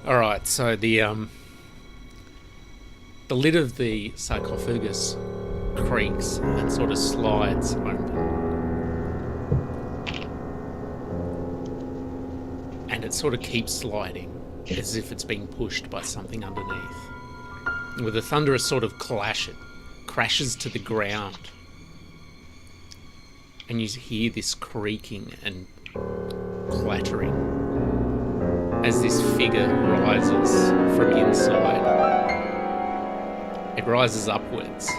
All right. So the lid of the sarcophagus creaks and sort of slides open, and it sort of keeps sliding as if it's being pushed by something underneath. With a thunderous sort of clash, it crashes to the ground, and you hear this creaking and clattering as this figure rises from inside. It rises upwards,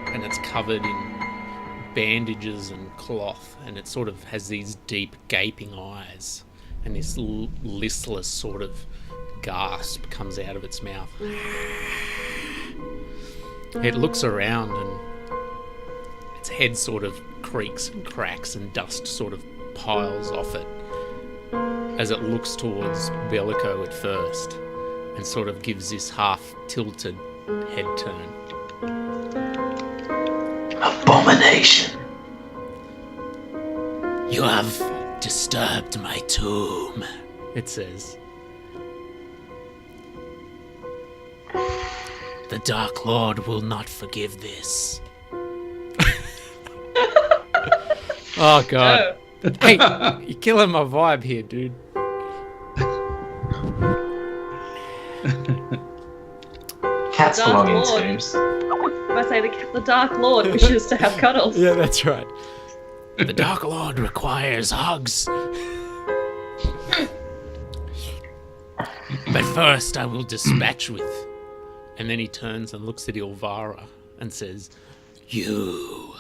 and it's covered in bandages and cloth, and it sort of has these deep gaping eyes, and this listless sort of gasp comes out of its mouth. It looks around, and its head sort of creaks and cracks, and dust sort of piles off it as it looks towards Bellico at first, and sort of gives this half tilted head turn. Abomination. You have disturbed my tomb, it says. The Dark Lord will not forgive this. Oh, God. No. Hey, you're killing my vibe here, dude. Cats belong in tombs. I say the Dark Lord wishes to have cuddles. Yeah, that's right. The Dark Lord requires hugs. But first I will dispatch with... And then he turns and looks at Illvara and says, you.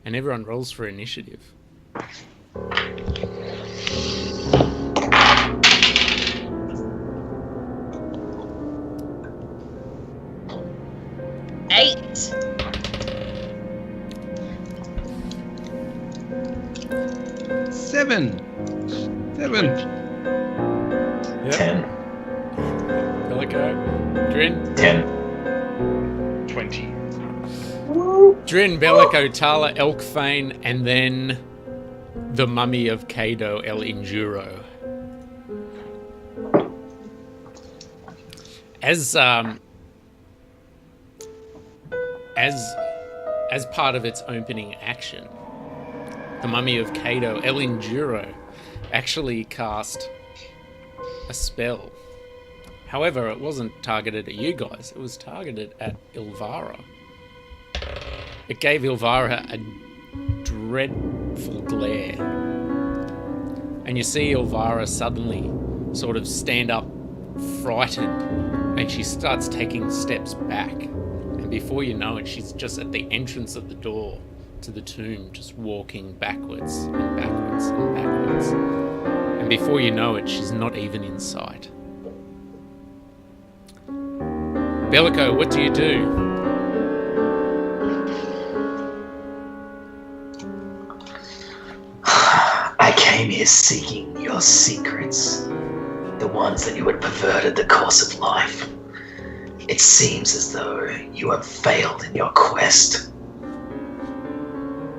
And everyone rolls for initiative. 8. 7. Yep. 10. Bellico. Drin. 10. 20. Drin, Bellico, Tala, Elkfane, and then the mummy of Kado El Injuro. As part of its opening action, the mummy of Kado El Injuro actually cast a spell. However, it wasn't targeted at you guys, it was targeted at Illvara. It gave Illvara a dreadful glare. And you see Illvara suddenly sort of stand up frightened, and she starts taking steps back. And before you know it, she's just at the entrance of the door to the tomb, just walking backwards and backwards and backwards. And before you know it, she's not even in sight. Bellico, what do you do? I came here seeking your secrets, the ones that you had perverted the course of life. It seems as though you have failed in your quest.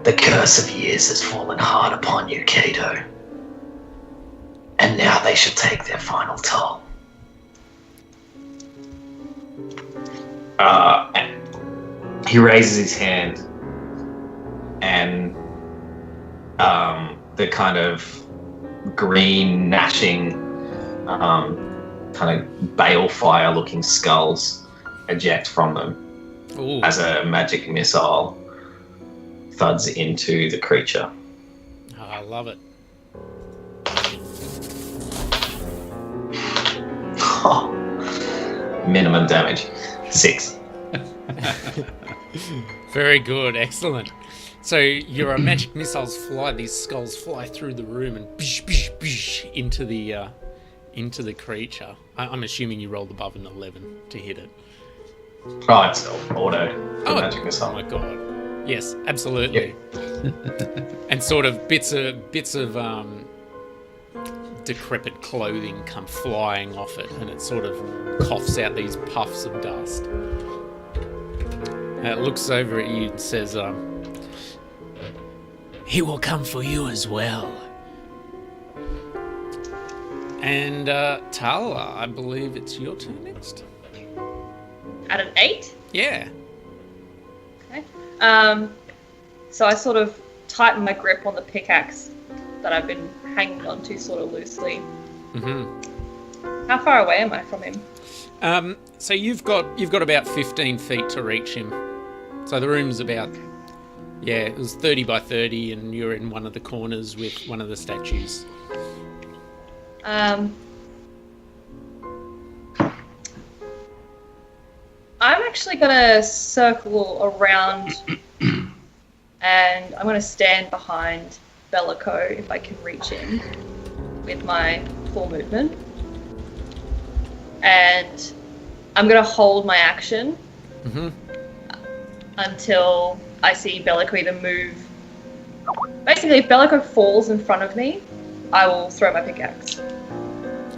The curse of years has fallen hard upon you, Cato. And now they shall take their final toll. He raises his hand, and the kind of green, gnashing, kind of balefire looking skulls eject from them. Ooh. As a magic missile thuds into the creature. Oh, I love it. Minimum damage 6. Very good, excellent. So your magic missiles fly; these skulls fly through the room and bish, bish, bish into the creature. I'm assuming you rolled above an 11 to hit it. Oh, it's auto. Oh, Magic missile. Oh my god! Yes, absolutely. Yep. And sort of bits of decrepit clothing come flying off it, and it sort of coughs out these puffs of dust. It looks over at you and says, "He will come for you as well." And Tala, I believe it's your turn next. At an 8? Yeah. Okay. So I sort of tighten my grip on the pickaxe that I've been hanging onto sort of loosely. Mm-hmm. How far away am I from him? So you've got about 15 feet to reach him. So the room's about, it was 30 by 30, and you're in one of the corners with one of the statues. I'm actually gonna circle around and I'm gonna stand behind Bellico if I can reach him with my full movement. And I'm gonna hold my action until I see Bellico either move. Basically, if Bellico falls in front of me, I will throw my pickaxe.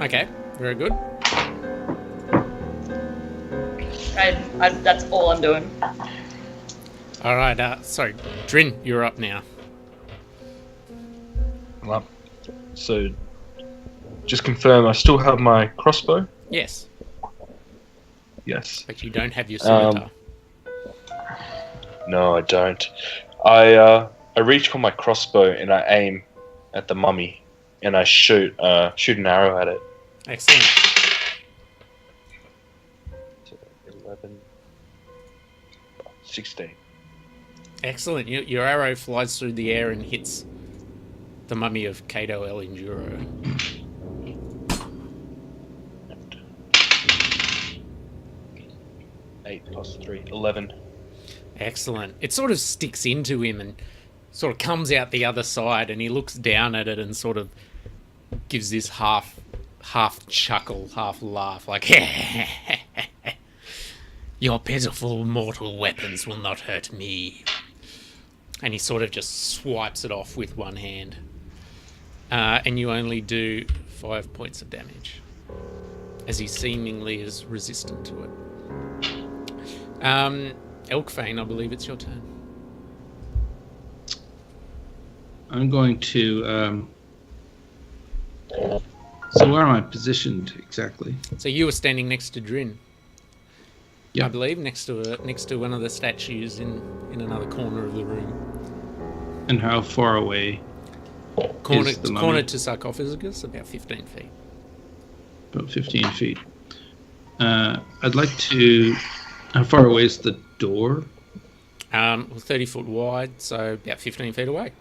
Okay, very good. That's all I'm doing. All right, sorry, Drin, you're up now. Well, so, just confirm, I still have my crossbow? Yes, Yes. but you don't have your scimitar. No, I don't. I reach for my crossbow and I aim at the mummy, and I shoot an arrow at it. Excellent. 11, 16. Excellent. Your arrow flies through the air and hits the mummy of Cato El Enduro. 8 plus 3, 11. Excellent. It sort of sticks into him and sort of comes out the other side, and he looks down at it and sort of gives this half chuckle, half laugh, like, your pitiful mortal weapons will not hurt me. And he sort of just swipes it off with one hand. And you only do 5 points of damage, as he seemingly is resistant to it. Elkfane, I believe it's your turn. I'm going to. So where am I positioned exactly? So you were standing next to Drin. Yeah. I believe next to one of the statues in another corner of the room. And how far away? Corner Is the mummy? corner to sarcophagus, about 15 feet. About 15 feet. I'd like to. How far away is the door? 30 foot wide, so about 15 feet away.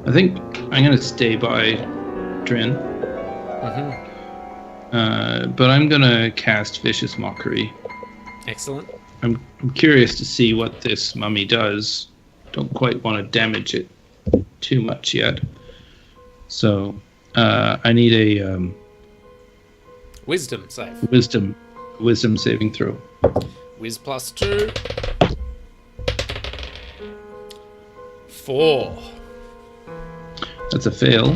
I think I'm going to stay by Drin. But I'm going to cast Vicious Mockery. Excellent. I'm curious to see what this mummy does. Don't quite want to damage it too much yet. So I need a Wisdom save. wisdom saving throw. Wiz plus 2. 4. That's a fail.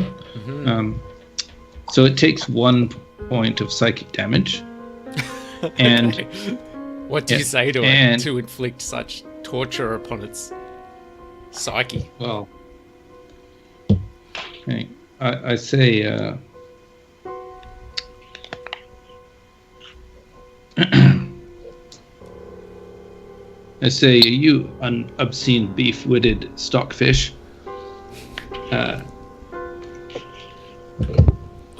So it takes 1 point of psychic damage. And Okay. What do you say to it to inflict such torture upon its psyche? well, okay, I say I say, you obscene beef-witted stockfish.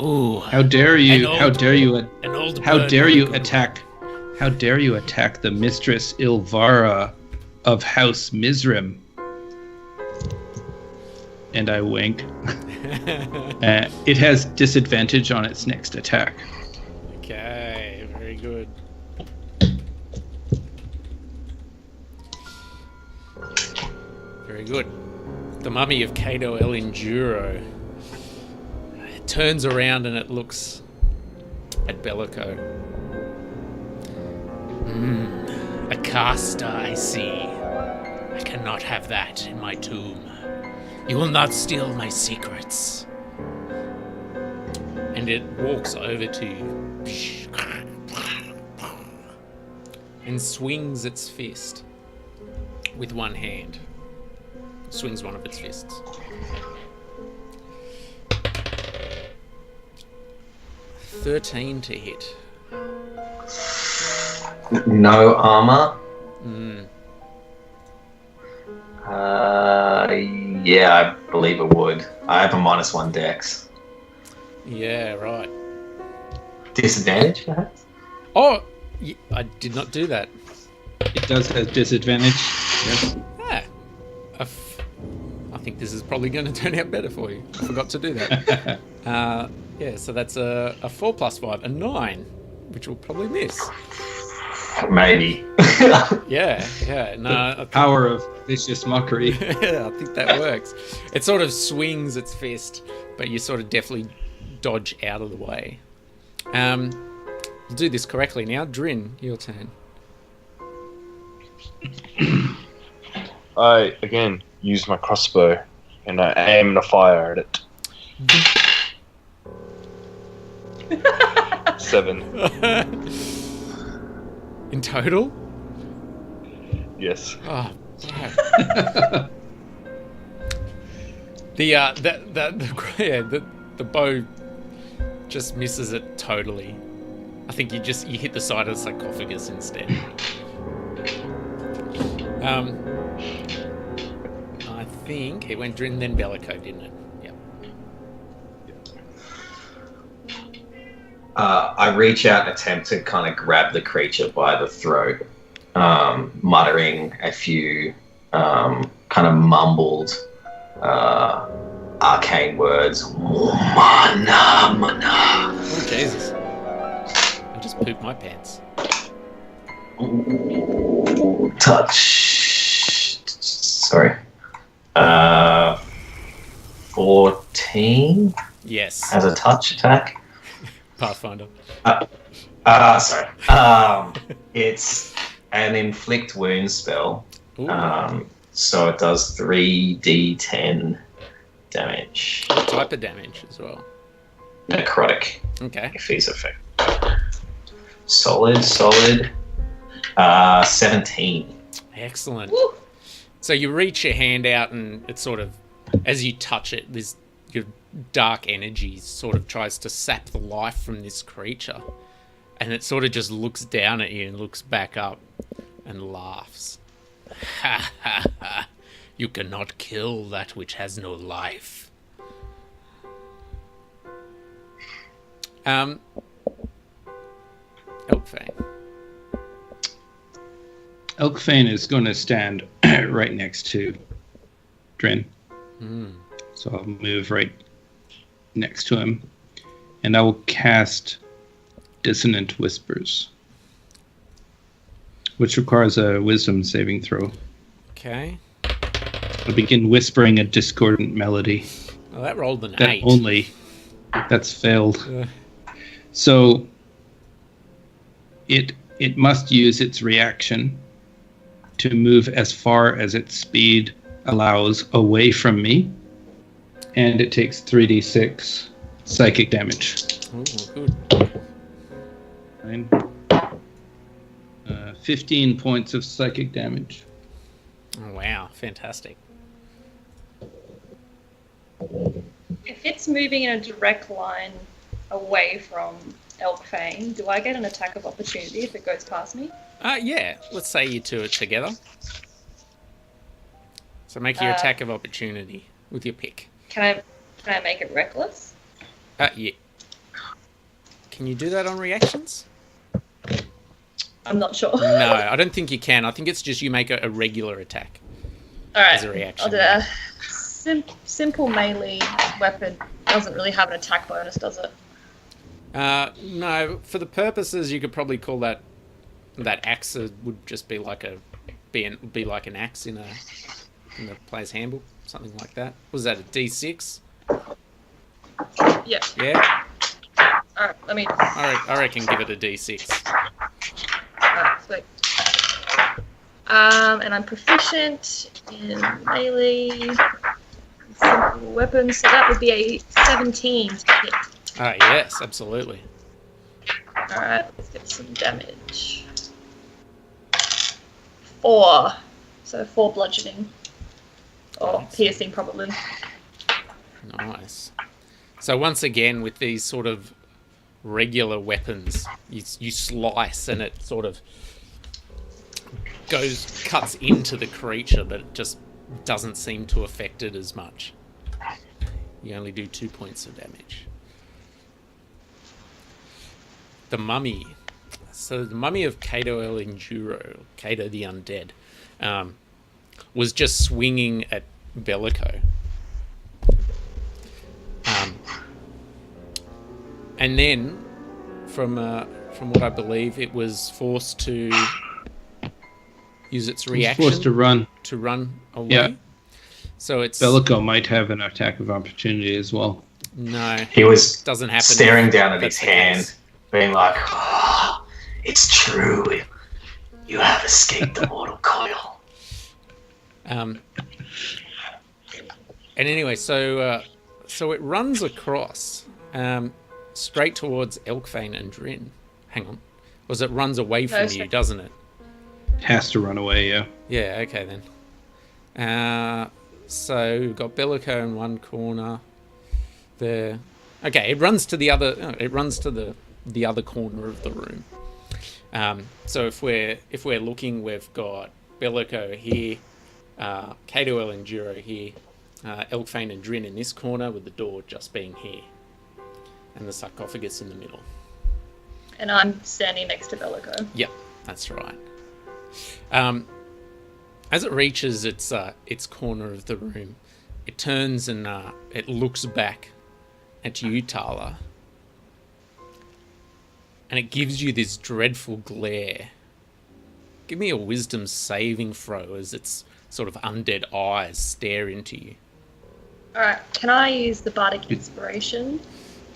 Ooh. How dare you? An How old- dare you? An old How bird dare you would- attack? How dare you attack the Mistress Illvara of House Mizrim? And I wink. It has disadvantage on its next attack. Okay, very good. Very good. The mummy of Cato El Enduro. It turns around and it looks at Bellico. A caster, I see. I cannot have that in my tomb. You will not steal my secrets. And it walks over to you and swings its fist with one hand. Swings one of its fists. 13 to hit. No armor. Mm. Yeah, I believe it would. I have a -1 dex. Yeah, right. Disadvantage, perhaps? Oh, I did not do that. It does have disadvantage. Yes. Ah, I think this is probably going to turn out better for you. I forgot to do that. Yeah, so that's a 4 plus 5, a 9, which will probably miss. Maybe. Yeah. No, I think, Power of vicious mockery. yeah, I think that works. It sort of swings its fist, but you sort of definitely dodge out of the way. We'll do this correctly now. Drin, your turn. I again use my crossbow and I aim the fire at it. 7. In total? Yes. Oh, right. The bow just misses it totally. I think you hit the side of the sarcophagus instead. I think it went Drin, then Bellico, didn't it? Yep. I reach out and attempt to kind of grab the creature by the throat, muttering a few kind of mumbled arcane words. Mana, mana. Oh, Jesus. I just pooped my pants. Ooh, touch. Sorry. 14 Yes. as a touch attack. Pathfinder. Sorry. It's an inflict wound spell. Ooh. So it does 3d10 damage. What type of damage as well? Necrotic, Okay. if he's effective. Solid. 17. Excellent. Woo. So you reach your hand out and it sort of, as you touch it, your dark energy sort of tries to sap the life from this creature. And it sort of just looks down at you and looks back up and laughs. Ha ha ha. You cannot kill that which has no life. Elkfang. Elkfane is going to stand right next to Drin. So I'll move right next to him. And I will cast Dissonant Whispers, which requires a wisdom saving throw. Okay. I'll begin whispering a discordant melody. Well, that rolled an That 8. that's failed. Uh. So it must use its reaction to move as far as its speed allows away from me, and it takes 3d6 psychic damage. Ooh, good. 15 points of psychic damage. Oh, wow. Fantastic. If it's moving in a direct line away from Elkfang, do I get an attack of opportunity if it goes past me? Yeah. Let's say you two are together. So make your attack of opportunity with your pick. Can I make it reckless? Yeah. Can you do that on reactions? I'm not sure. No, I don't think you can. I think it's just you make a regular attack Alright, as a reaction. I'll do a simple melee weapon. Doesn't really have an attack bonus, does it? No, for the purposes, you could probably call that axe would just be like like an axe in the player's handbook, something like that. Was that a D6? Yeah. Yeah. Alright, let me. I reckon give it a D6. Alright, sweet. And I'm proficient in melee, simple weapons, so that would be a 17 to hit. Yes, absolutely. Alright, let's get some damage. 4. So 4 bludgeoning. Or Nice. piercing, probably. Nice. So once again, with these sort of regular weapons. You slice and it sort of cuts into the creature, but it just doesn't seem to affect it as much. You only do 2 points of damage. The mummy. So the mummy of Cato El Enduro, Cato the Undead, was just swinging at Bellico. And then, from what I believe, it was forced to use its reaction. Forced to run. To run away. Yeah. So it's Bellico might have an attack of opportunity as well. No. He was doesn't happen. staring down at his That's the hand, case. being like, "Oh, it's true. You have escaped the mortal coil." And anyway, so it runs across straight towards Elkfane and Drin. Hang on. Or it runs away from you, doesn't it? Has to run away, yeah. Yeah, okay then. So we've got Bellico in one corner there. Okay, it runs to the other the other corner of the room. So if we're looking, we've got Bellico here, Cato El Enduro here, Elkfane and Drin in this corner, with the door just being here, and the sarcophagus in the middle. And I'm standing next to Bellico. Yep, that's right. As it reaches its corner of the room, it turns and it looks back at you, Tala, and it gives you this dreadful glare. Give me a wisdom saving throw as its sort of undead eyes stare into you. Alright, can I use the Bardic Inspiration?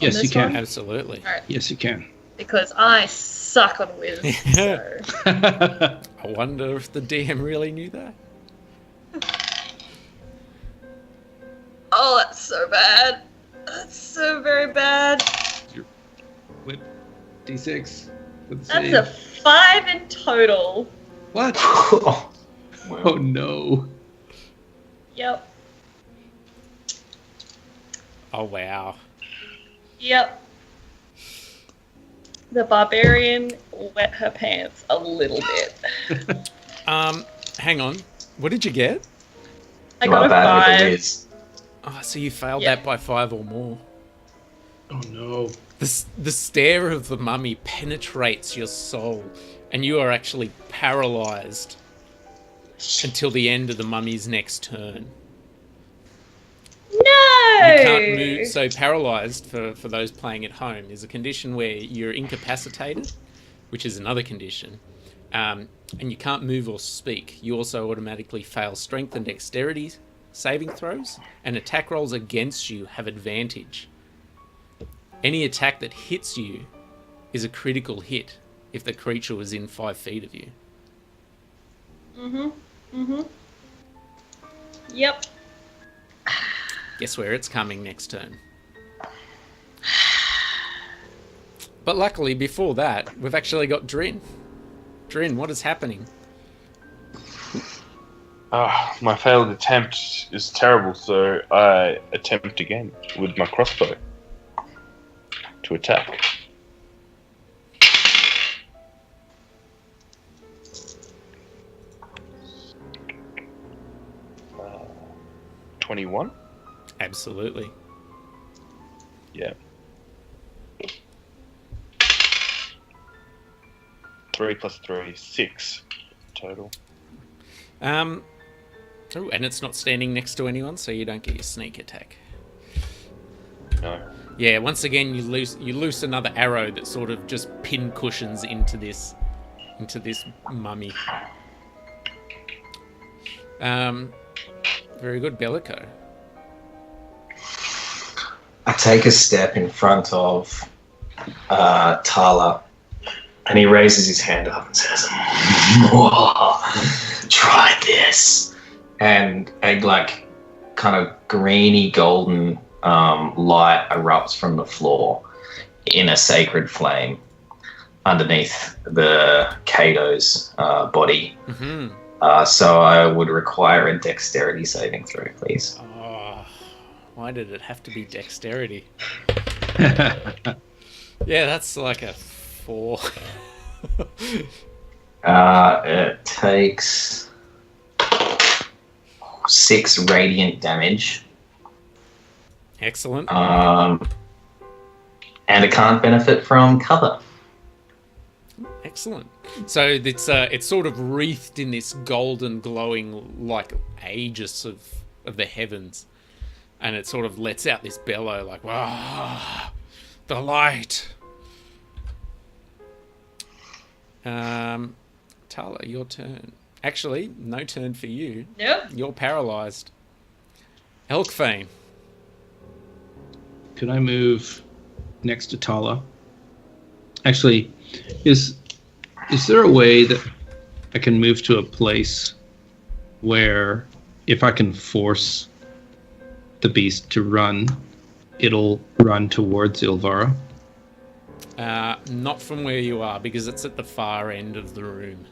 Yes, you can. Absolutely. Alright, Yes, you can. because I suck on wisdom, so... I wonder if the DM really knew that. Oh, that's so bad. That's so very bad. Whip. D6. With the That's save. a 5 in total. What? Oh, Oh no. Yep. Oh wow. Yep. The barbarian wet her pants a little bit. Hang on. What did you get? I you got are a bad with 5. the whiz. Oh, so you failed Yeah. that by 5 or more. Oh no. The stare of the mummy penetrates your soul, and you are actually paralyzed until the end of the mummy's next turn. No! You can't move. So paralyzed, for those playing at home, is a condition where you're incapacitated, which is another condition, and you can't move or speak. You also automatically fail strength and dexterity saving throws, and attack rolls against you have advantage. Any attack that hits you is a critical hit if the creature was in 5 feet of you. Yep. Guess where it's coming next turn. But luckily, before that, we've actually got Drin. Drin, what is happening? My failed attempt is terrible, so I attempt again with my crossbow to attack. Uh, 21? Absolutely. Yeah. 3 plus 3, 6 total. Oh, and it's not standing next to anyone, so you don't get your sneak attack. No. Yeah, once again you loose another arrow that sort of just pin cushions into this mummy. Very good, Bellico. I take a step in front of Tala, and he raises his hand up and says, "Try this." And a kind of greeny golden light erupts from the floor in a sacred flame underneath the Cato's body. Mm-hmm. So I would require a dexterity saving throw, please. Oh, why did it have to be dexterity? Yeah, that's like a 4. It takes 6 radiant damage. Excellent. And it can't benefit from cover. Excellent. So it's sort of wreathed in this golden glowing like aegis of the heavens, and it sort of lets out this bellow like, wow, the light. Tala, your turn. Actually, no turn for you. Nope. You're paralyzed. Elkfane. Could I move next to Tala? Actually, is there a way that I can move to a place where if I can force the beast to run, it'll run towards Illvara? Not from where you are, because it's at the far end of the room.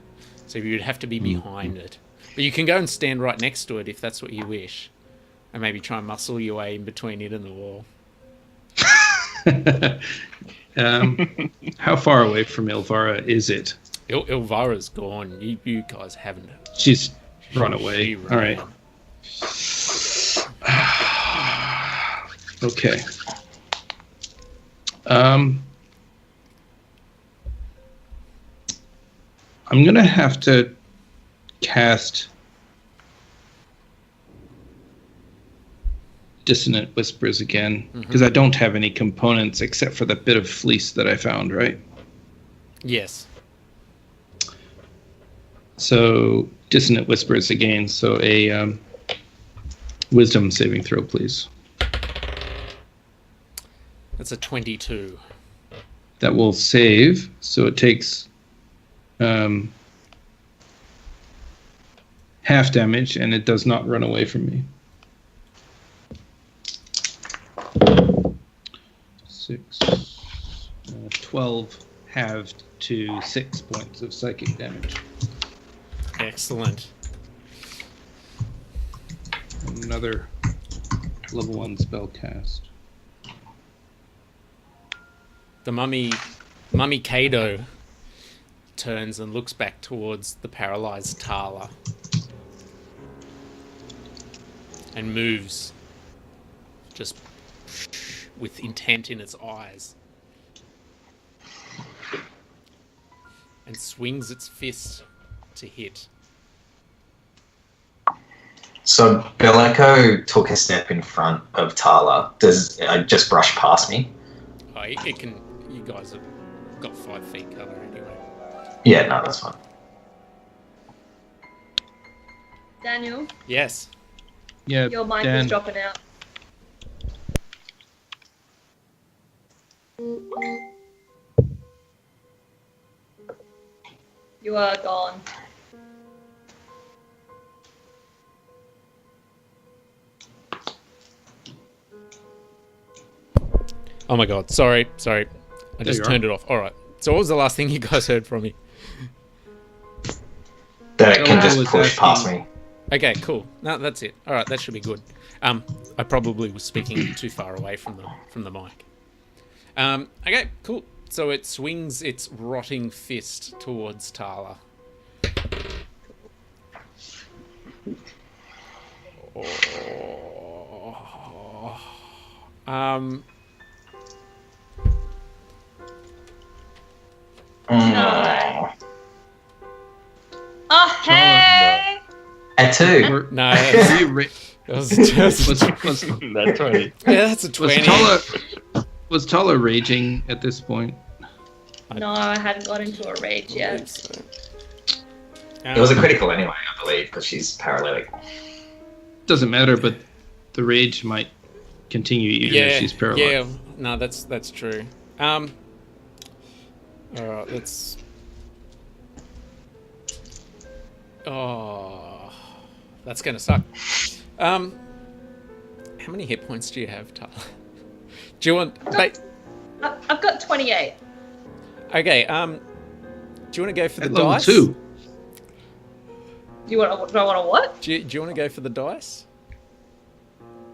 So you'd have to be behind it. But you can go and stand right next to it if that's what you wish. And maybe try and muscle your way in between it and the wall. How far away from Illvara is it? Ilvara's gone. You guys haven't. She's run away. She ran. All right. Okay. I'm gonna have to cast Dissonant Whispers again because I don't have any components except for the bit of fleece that I found, right? Yes. So Dissonant Whispers again. So a Wisdom saving throw, please. That's a 22. That will save. So it takes half damage, and it does not run away from me. 12 halved to 6 points of psychic damage. Excellent. Another level 1 spell cast. The mummy Kado turns and looks back towards the paralyzed Tala and moves just with intent in its eyes and swings its fist to hit. So Bellico took a step in front of Tala. Does it just brush past me? Oh, it can. You guys have got 5 feet cover anyway. Yeah, no, that's fine. Daniel, Yes. Yeah, your mic Dan. is dropping out. You are gone. Oh my god. Sorry. I There just you turned it off. All right. So what was the last thing you guys heard from me? That it can I just was push past asking- me. Okay, cool. No, that's it. All right, that should be good. I probably was speaking too far away from the mic. Okay, cool. So it swings its rotting fist towards Tala. Mm. Oh, hey! At 2. Were- No, were you ra- that was just, was That's right. yeah, that's a 20. was Tala raging at this point? No, I hadn't got into a rage yet. It was a critical anyway, I believe, because she's paralytic. Doesn't matter, but the rage might continue even if she's paralyzed. Yeah, no, that's true. All right, let's. Oh, that's gonna suck. How many hit points do you have, Tala? Do you want? I've got 28. Okay. Do you want to go for the At level dice? 2. Do I want to what? Do you want to go for the dice?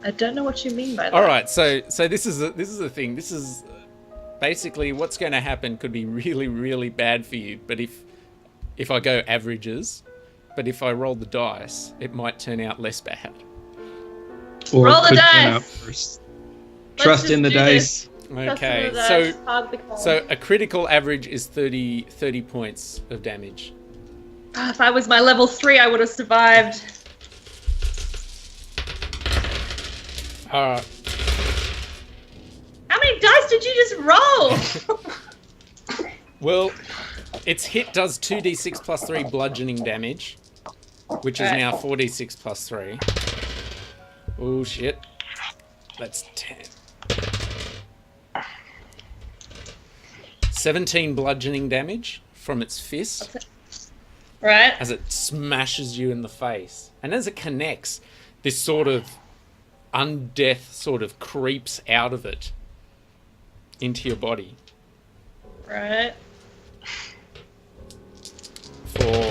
I don't know what you mean by that. All right. So this is the thing. This is basically what's going to happen could be really, really bad for you. But if I go averages, but if I roll the dice, it might turn out less bad. Or Roll the could dice. turn out worse. Trust in the just do dice. Okay, Trust in the dice. Hug the coin. so a critical average is 30 points of damage. If I was my level 3, I would have survived. Alright. How many dice did you just roll? Well, its hit does 2d6 plus 3 bludgeoning damage, which is Right. now 4d6 plus 3. Oh shit. That's 10. 17 bludgeoning damage from its fist Right. as it smashes you in the face. And as it connects, this sort of undeath sort of creeps out of it into your body. Right. For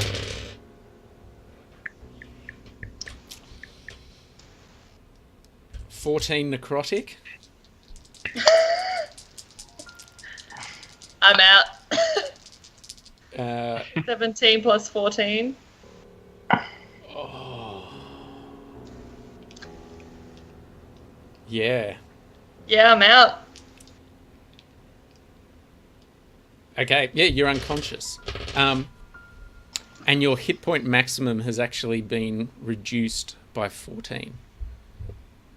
14 necrotic. I'm out. 17 17 plus 14. Yeah. Yeah, I'm out. Okay, yeah, you're unconscious. And your hit point maximum has actually been reduced by 14.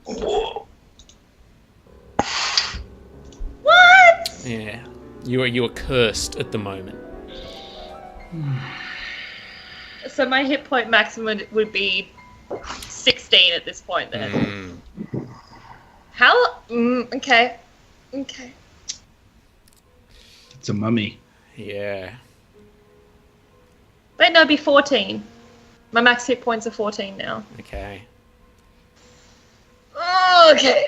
Whoa. What? Yeah. You are cursed at the moment. So my hit point maximum would be 16 at this point then. How? Okay. Okay. It's a mummy. Yeah. Wait, no, it'd be 14. My max hit points are 14 now. Okay. Oh, okay.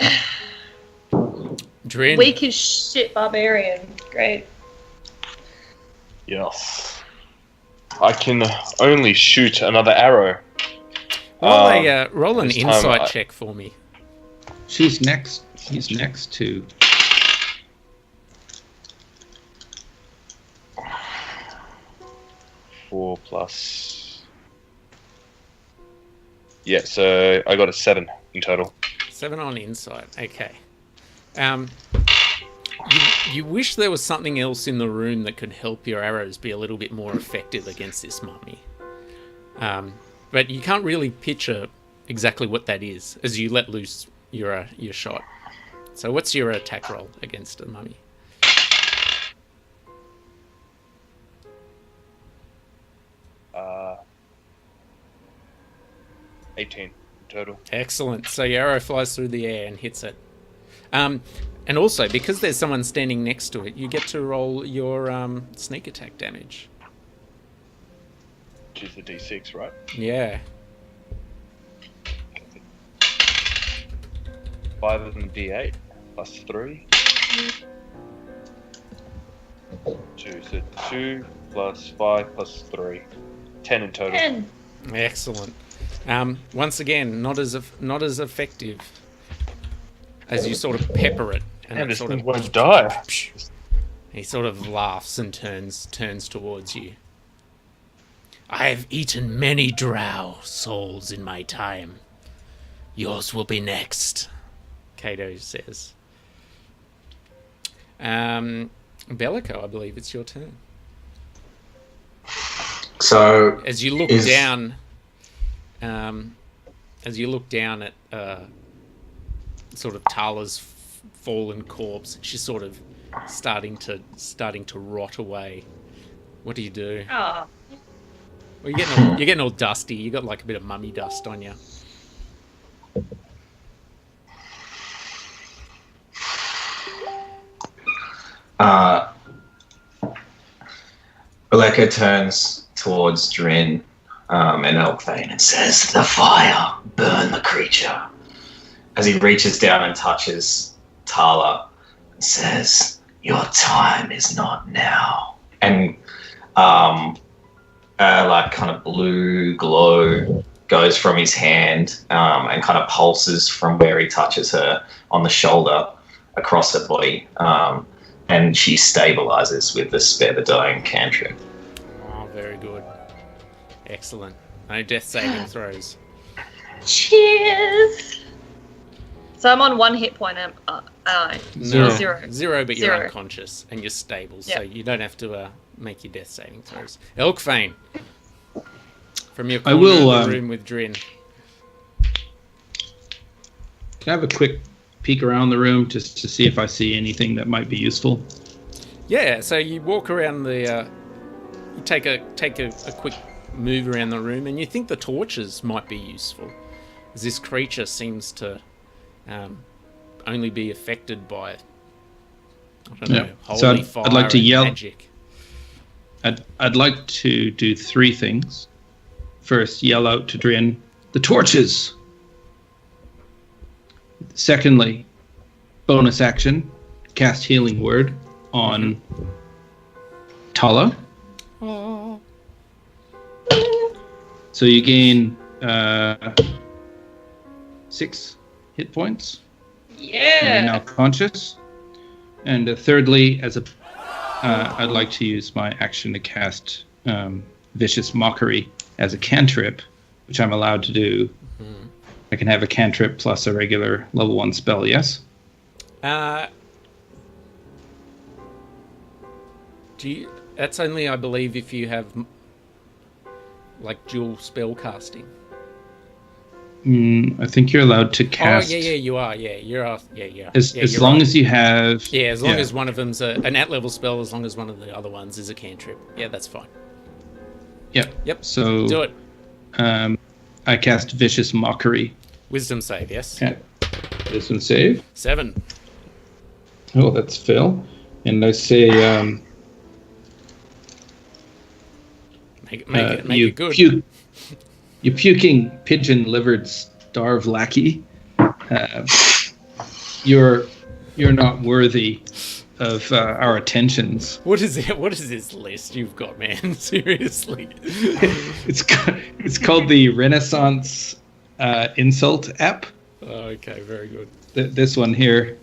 Drin. Weak as shit barbarian. Great. Yes. I can only shoot another arrow. Roll an this time insight check for me. She's next. He's next to. Four plus. Yeah, so I got a 7 in total. 7 on insight. Okay. You wish there was something else in the room that could help your arrows be a little bit more effective against this mummy. But you can't really picture exactly what that is as you let loose your shot. So what's your attack roll against the mummy? Uh, 18 total. Excellent. So your arrow flies through the air and hits it. And also, because there's someone standing next to it, you get to roll your sneak attack damage. Which is the D6, right? Yeah. 5 of them D8 plus 3. 2, so 2 plus 5 plus 3. 10 in total. 10. Excellent. Once again, not as effective as you sort of pepper it, and And it this sort thing of won't die. he sort of laughs and turns towards you. I have eaten many drow souls in my time. Yours will be next, Kato says. Bellico, I believe it's your turn. So As you look Is- down, at sort of Tala's fallen corpse, she's sort of starting to rot away. What do you do? Oh. Well, you're getting all dusty. You got like a bit of mummy dust on you. Beleka turns towards Drin and Elkvane and says, "The fire, burn the creature." As he reaches down and touches Tala and says, "Your time is not now." And like kind of blue glow goes from his hand and kind of pulses from where he touches her on the shoulder across her body. and she stabilizes with the Spare the Dying cantrip. Oh, very good. Excellent. No death saving throws. Cheers! So I'm on 1 hit point, am I? No, Zero. Zero, but you're Zero. unconscious and you're stable, so Yep. you don't have to make your death saving throws. Elkfane, from your I corner will, of the room with Drin. Can I have a quick peek around the room just to see if I see anything that might be useful? Yeah, so you walk around the... you take a quick move around the room, and you think the torches might be useful, as this creature seems to only be affected by, I don't know, holy So fire I'd like to and yell. magic. I'd like to do 3 things. First, yell out to Drin, "The torches!" Secondly, bonus action, cast Healing Word on Tala. Oh. So you gain 6 hit points. And you're now Yeah! conscious. And thirdly, I'd like to use my action to cast Vicious Mockery as a cantrip, which I'm allowed to do. I can have a cantrip plus a regular level 1 spell, yes? That's only, I believe, if you have like dual spell casting. I think you're allowed to cast. Oh yeah, you are. Yeah, you're. Yeah. As long as you have. Yeah, as long as one of them's an at-level spell, as long as one of the other ones is a cantrip. Yeah, that's fine. Yep. So Do it. I cast Vicious Mockery. Wisdom save, yes. Okay. This one save. 7. Oh, that's fail. And I say, Make it good. You puking pigeon-livered starved lackey. You're not worthy of our attentions. What is it? What is this list you've got, man? Seriously. It's called the Renaissance Insult app. Oh, okay, very good. This one here.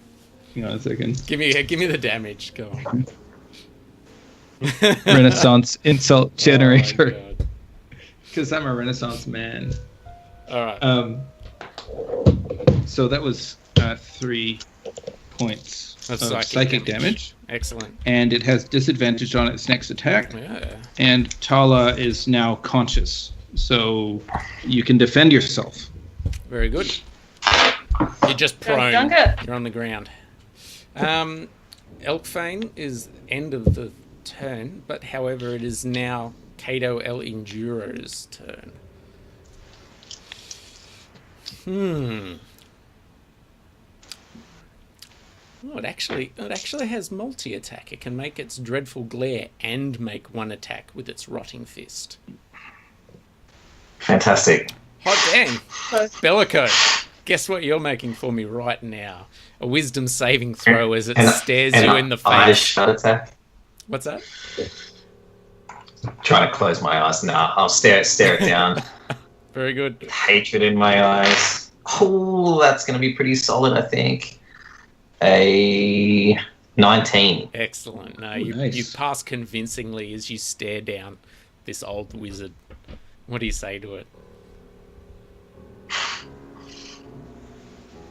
Hang on a second. Give me the damage. Go on. Renaissance Insult Generator. Oh, my God. Because I'm a Renaissance man. All right. So that was 3 points That's of psychic damage. Excellent. And it has disadvantage on its next attack. Yeah. And Tala is now conscious. So you can defend yourself. Very good. You're just prone. Dunga. You're on the ground. Elkfane is end of the turn, but however, it is now Cato El Enduro's turn. Oh, it actually has multi-attack. It can make its dreadful glare and make one attack with its rotting fist. Fantastic. Hot dang! So, Bellico, guess what you're making for me right now? A wisdom saving throw as it And- stares and you in the Eyes face. shut attack. What's that? Trying to close my eyes. Nah, I'll stare it down. Very good. Hatred in my eyes. Oh, that's going to be pretty solid, I think. A 19. Excellent. No, Ooh, you nice. pass convincingly as you stare down this old wizard. What do you say to it?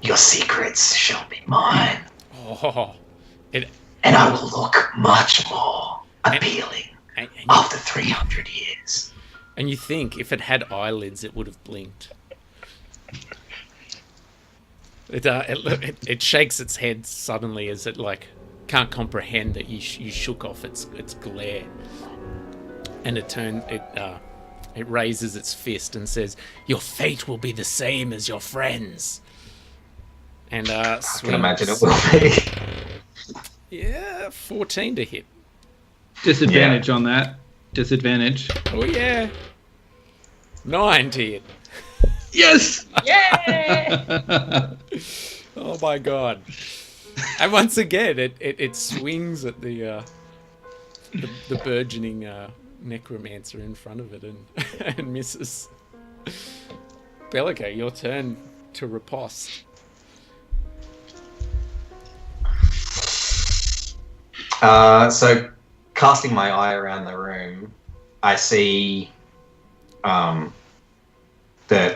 Your secrets shall be mine, Oh, and I will look much more appealing and after 300 years. you think if it had eyelids, it would have blinked. It shakes its head suddenly as it can't comprehend that you shook off its glare, and it raises its fist and says, "Your fate will be the same as your friends." And I can imagine it will be. Yeah, 14 to hit. Disadvantage on that. Disadvantage. Oh yeah, 9 to hit. Yes! yeah! Oh my god! And once again, it swings at the burgeoning necromancer in front of it and misses. Bellico, your turn to riposte. So casting my eye around the room, I see that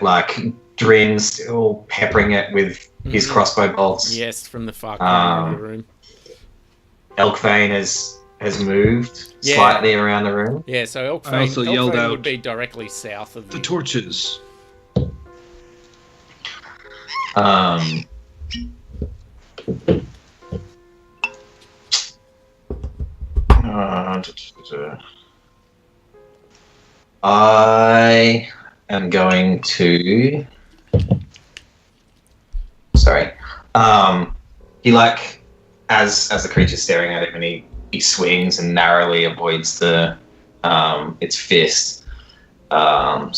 like Drin's still peppering it with his crossbow bolts. Yes, from the far corner of the room. Elkvane has moved slightly around the room. Yeah, so I also yelled Elkvane out would be directly south of the you. torches. I am going to. Sorry. He like as the creature's staring at him, and he swings and narrowly avoids the its fist. And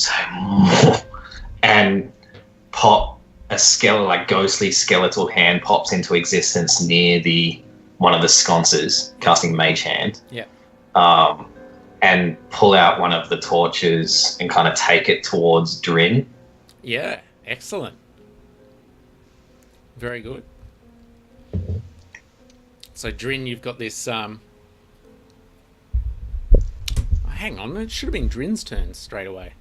pop a ghostly skeletal hand pops into existence near one of the sconces, casting Mage Hand. Yeah. And pull out one of the torches and kind of take it towards Drin. Yeah, excellent. Very good. So Drin, you've got this. Hang on, it should have been Drin's turn straight away.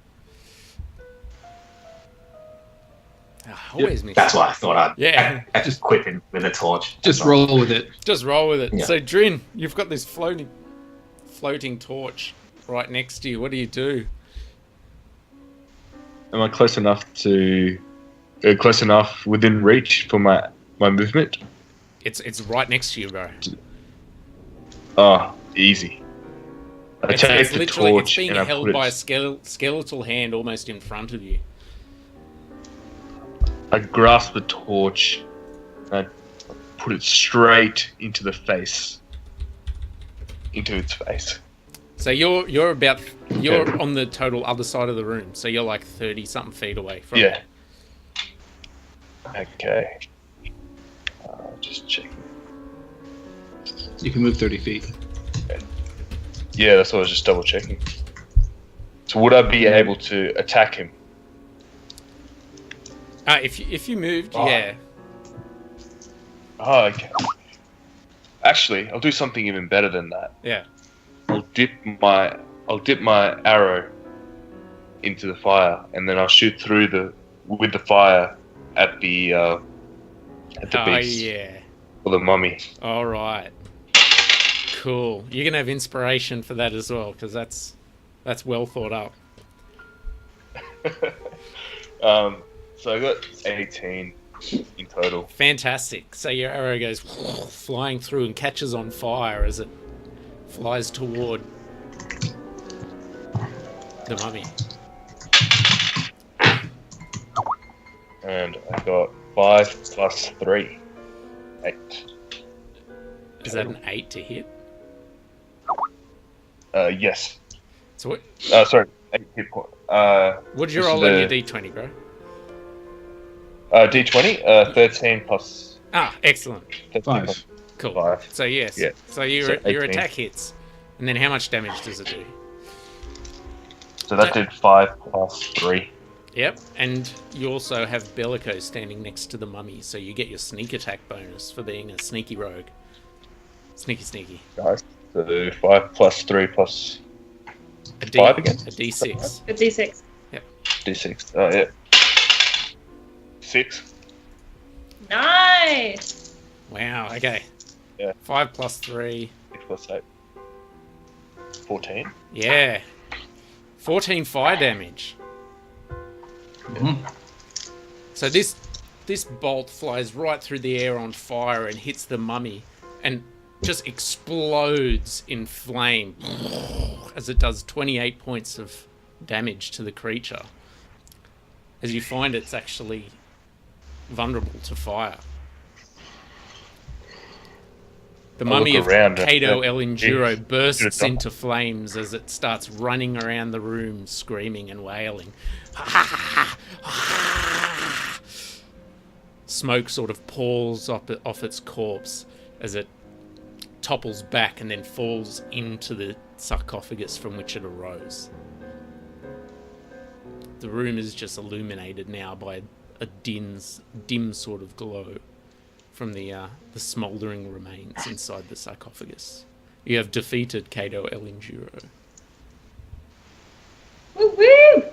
Always miss. That's why I thought Yeah. I'd just equip him with a torch. Just roll with it. Just roll with it. Yeah. So Drin, you've got this floating torch right next to you. What do you do? Am I close enough within reach for my movement? It's right next to you, bro. Oh, easy. I It's take the literally torch it's being and I held put by a it. skeletal hand almost in front of you. I grasp the torch and I put it straight into its face. So you're on the total other side of the room. So you're like 30 something feet away from Yeah. Okay. Just checking. You can move 30 feet. Yeah, that's what I was just double checking. So would I be able to attack him? If you moved, yeah. Oh, okay. Actually, I'll do something even better than that. Yeah. I'll dip my arrow into the fire, and then I'll shoot through with the fire at the beast Yeah. or the mummy. All right. Cool. You're gonna have inspiration for that as well, because that's well thought up. So I got 18 in total. Fantastic. So your arrow goes flying through and catches on fire as it flies toward the mummy. And I got 5 plus 3. 8. Is that an 8 to hit? Yes. So what? Sorry, 8 hit point. What'd you this roll is on your the- d20, bro? D20, 13 plus Excellent. 13 5. plus Cool. 5. So yes. Yeah. So your So 18. attack hits, and then how much damage does it do? So that did 5 plus 3. Yep. And you also have Bellico standing next to the mummy, so you get your sneak attack bonus for being a sneaky rogue. Sneaky. Nice. So 5 plus 3 plus A 5 again? A d6. A d6. D6. Oh, yeah. 6. Nice. Wow. Okay. Yeah. 5 plus 3. 6 plus 8. 14. Yeah. 14 fire damage. So this bolt flies right through the air on fire and hits the mummy and just explodes in flame as it does 28 points of damage to the creature. As you find it's actually vulnerable to fire. The I'll mummy look of around. Cato El Enduro Should've bursts done into flames as it starts running around the room, screaming and wailing. Smoke sort of pours off its corpse as it topples back and then falls into the sarcophagus from which it arose. The room is just illuminated now by a dim sort of glow from the smouldering remains inside the sarcophagus. You have defeated Cato Elinduro. Woo-woo!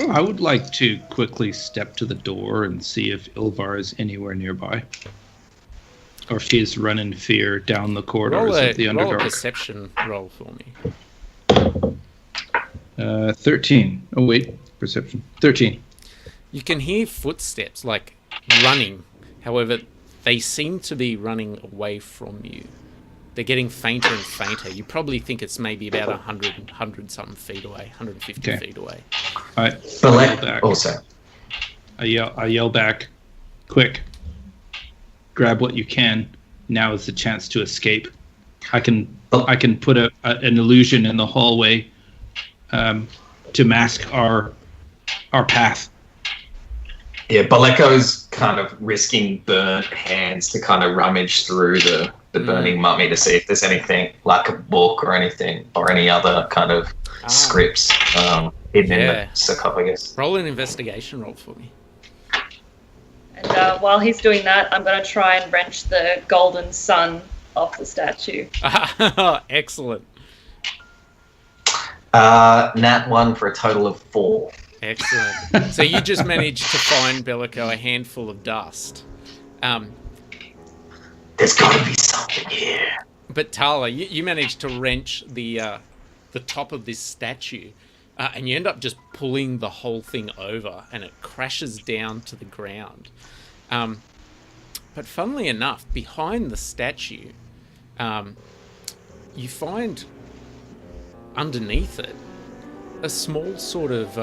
I would like to quickly step to the door and see if Illvara is anywhere nearby. Or if she's run in fear down the corridors of the Roll a Underdark. perception roll for me. 13. Oh, wait. Perception. 13. You can hear footsteps, like, running. However, they seem to be running away from you. They're getting fainter and fainter. You probably think it's maybe about 100-something feet away, 150 Okay. feet away. All right. But I yell back. also, I yell back. Quick. Grab what you can. Now is the chance to escape. I can put an illusion in the hallway to mask our path. yeah, Baleko's kind of risking burnt hands to kind of rummage through the burning mummy to see if there's anything like a book or anything or any other kind of scripts hidden in the sarcophagus. Roll an investigation roll for me. And while he's doing that, I'm going to try and wrench the golden sun off the statue. Excellent. Nat 1 for a total of 4. Excellent. So you just managed to find, Bellico, a handful of dust. There's got to be something here. But Tala, you managed to wrench the top of this statue, and you end up just pulling the whole thing over, and it crashes down to the ground. But funnily enough, behind the statue, you find underneath it a small sort of...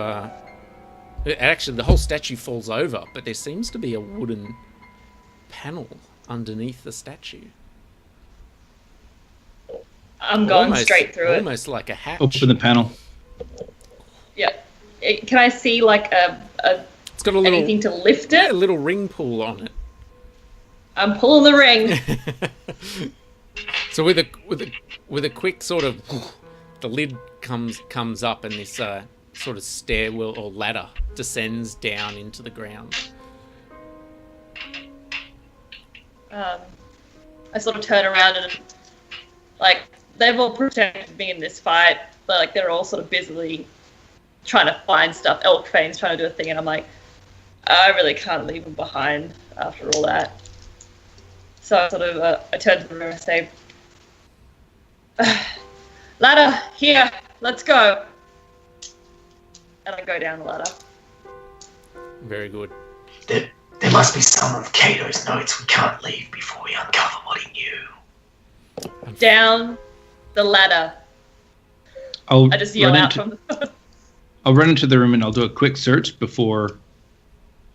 actually, the whole statue falls over, but there seems to be a wooden panel underneath the statue. I'm going straight through it. Almost like a hatch. Open the panel. Yeah. Can I see like It's got a little, anything to lift a it? little ring pull on it. I'm pulling the ring. So with a quick sort of, the lid comes up, and this sort of stairwell or ladder descends down into the ground. I sort of turn around and, like, they've all protected me in this fight, but, like, they're all sort of busily trying to find stuff. Elkfane's trying to do a thing, and I'm like, I really can't leave them behind after all that. So I sort of, I turn to the room and say, ladder, here, let's go. And I go down the ladder. Very good. There must be some of Cato's notes we can't leave before we uncover what he knew. Down the ladder. I just yell out from the... I'll run into the room and I'll do a quick search before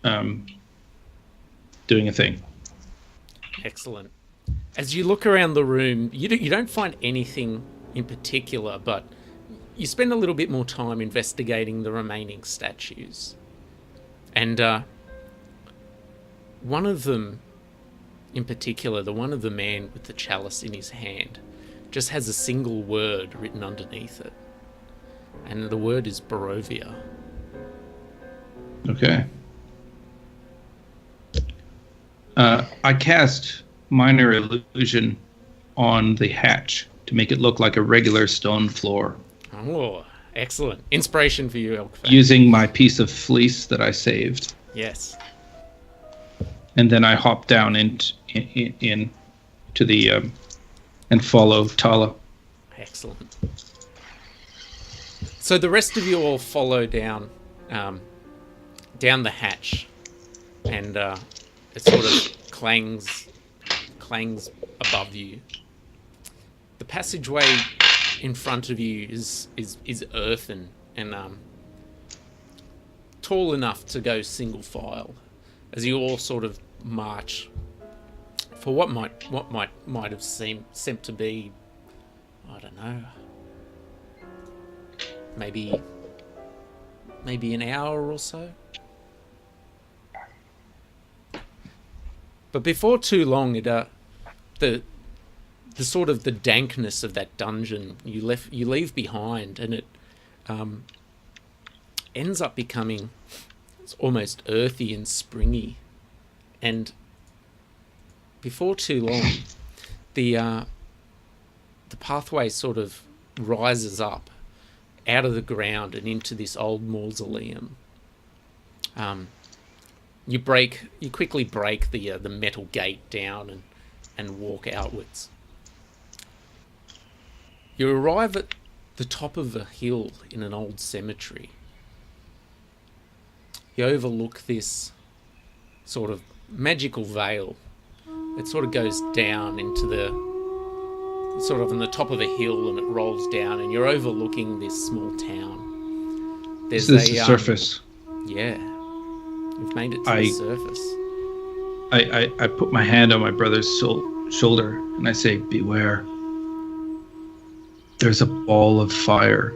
doing a thing. Excellent. As you look around the room, you don't find anything in particular, but you spend a little bit more time investigating the remaining statues. And one of them, in particular, the one of the man with the chalice in his hand, just has a single word written underneath it. And the word is Barovia. Okay. I cast minor illusion on the hatch to make it look like a regular stone floor. Oh, excellent. Inspiration for you, Elkfang. Using my piece of fleece that I saved. Yes. And then I hop down into the and follow Tala. Excellent. So the rest of you all follow down the hatch, and it sort of clangs above you. The passageway in front of you is earthen and tall enough to go single file, as you all sort of march for what might have seemed to be, I don't know, maybe an hour or so. But before too long, the sort of the dankness of that dungeon you leave behind, and it ends up becoming almost earthy and springy. And before too long, the the pathway sort of rises up out of the ground and into this old mausoleum. You quickly break the metal gate down and walk outwards. You arrive at the top of a hill in an old cemetery. You overlook this sort of magical veil. It sort of goes down into sort of on the top of a hill, and it rolls down, and you're overlooking this small town. There's the surface. Yeah, you've made it to the surface. I put my hand on my brother's shoulder and I say, "Beware. There's a ball of fire.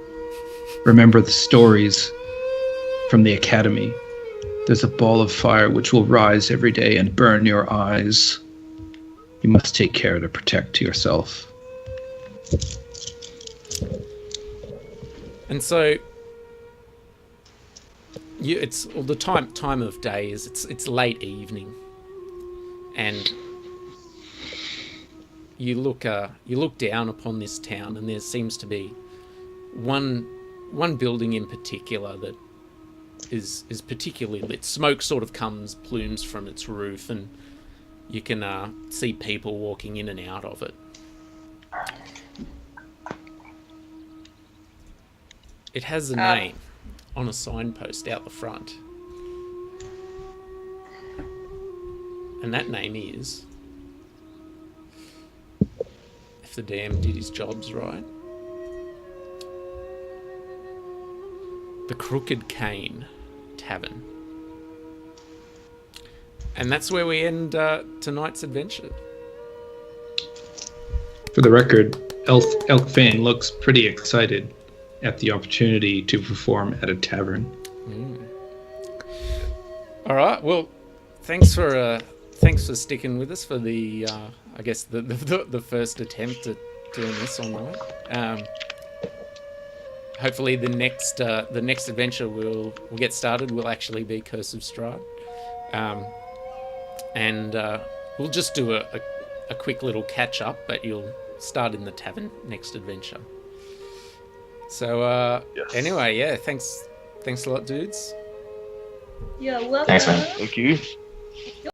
Remember the stories from the academy. There's a ball of fire which will rise every day and burn your eyes. You must take care to protect yourself." And so, it's all the time of day is it's late evening, and you look down upon this town, and there seems to be one building in particular that is particularly lit. Smoke sort of plumes from its roof, and you can see people walking in and out of it. It has a name on a signpost out the front, and that name is, if the DM did his jobs right, the Crooked Cane Tavern. And that's where we end tonight's adventure. For the record, Elk Fane looks pretty excited at the opportunity to perform at a tavern. All right. Well, thanks for sticking with us for the I guess the first attempt at doing this online. Hopefully the next adventure we'll get started will actually be Curse of Strahd. And we'll just do a quick little catch up, but you'll start in the tavern next adventure. So Yes. Anyway, yeah, thanks a lot, dudes. You're welcome. Thanks, man. Thank you.